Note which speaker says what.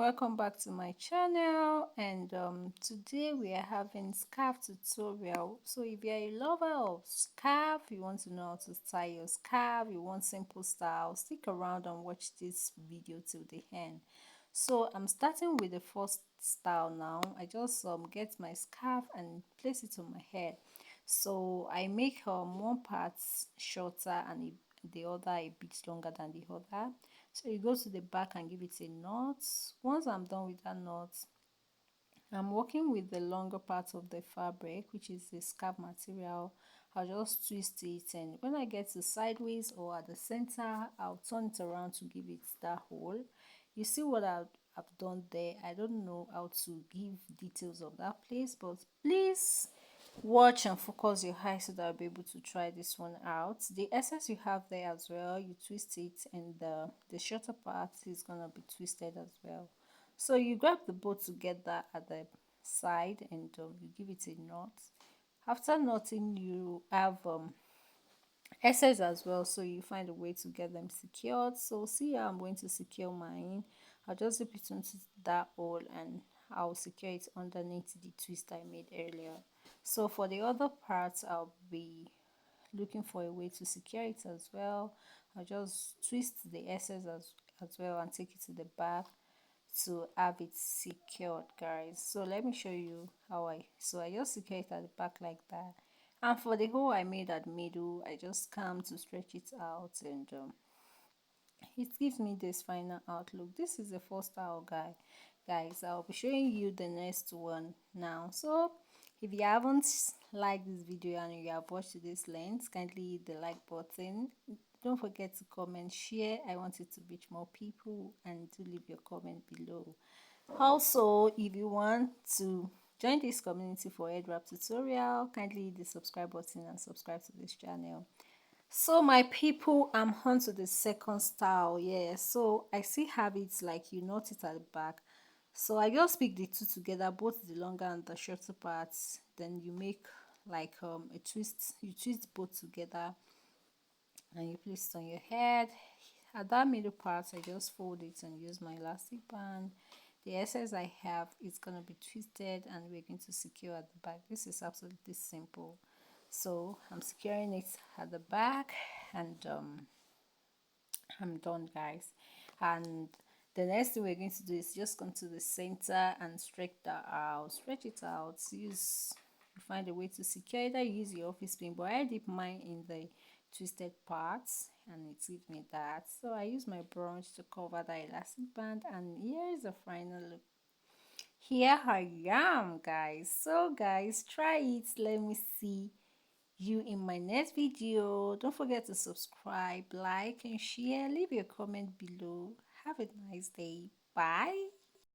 Speaker 1: welcome back to my channel. And today we are having scarf tutorial. So if you're a lover of scarf, you want to know how to style your scarf, you want simple style, stick around and watch this video till the end. So I'm starting with the first style now. I just get my scarf and place it on my head. So I make one part shorter and the other a bit longer than the other. So you go to the back and give it a knot. Once I'm done with that knot, I'm working with the longer part of the fabric, which is the scarf material. I'll just twist it, and when I get to sideways or at the center, I'll turn it around to give it that hole. You see what I've done there. I don't know how to give details of that place, but please watch and focus your eyes so that I'll be able to try this one out. The excess you have there as well, you twist it, and the shorter part is gonna be twisted as well. So you grab the both together at the side, and you give it a knot. After knotting, you have excess as well, so you find a way to get them secured. So see how I'm going to secure mine. I'll just zip it into that hole and I'll secure it underneath the twist I made earlier. So for the other parts, I'll be looking for a way to secure it as well. I'll just twist the excess as well and take it to the back to have it secured, guys. So let me show you how I just secure it at the back like that. And for the hole I made at the middle, I just come to stretch it out, and it gives me this final outlook. This is the first style, guys. I'll be showing you the next one now. So if you haven't liked this video and you have watched to this length, kindly hit the like button. Don't forget to comment, share. I want it to reach more people, and do leave your comment below. Also, if you want to join this community for head wrap tutorial, kindly hit the subscribe button and subscribe to this channel. So my people, I'm on to the second style. Yeah, so I still have it like you knot it at the back. So I just pick the two together, both the longer and the shorter parts. Then you make like a twist. You twist both together and you place it on your head. At that middle part, I just fold it and use my elastic band. The excess I have is gonna be twisted and we're going to secure at the back. This is absolutely simple. So I'm securing it at the back, and I'm done, guys. And the next thing we're going to do is just come to the center and stretch that out. Stretch it out. Use you find a way to secure it. I use your office pin, but I dip mine in the twisted parts and it gives me that. So I use my brush to cover the elastic band, and here is the final look. Here I am, guys. So guys, try it. Let me see you in my next video. Don't forget to subscribe, like, and share. Leave your comment below. Have a nice day. Bye.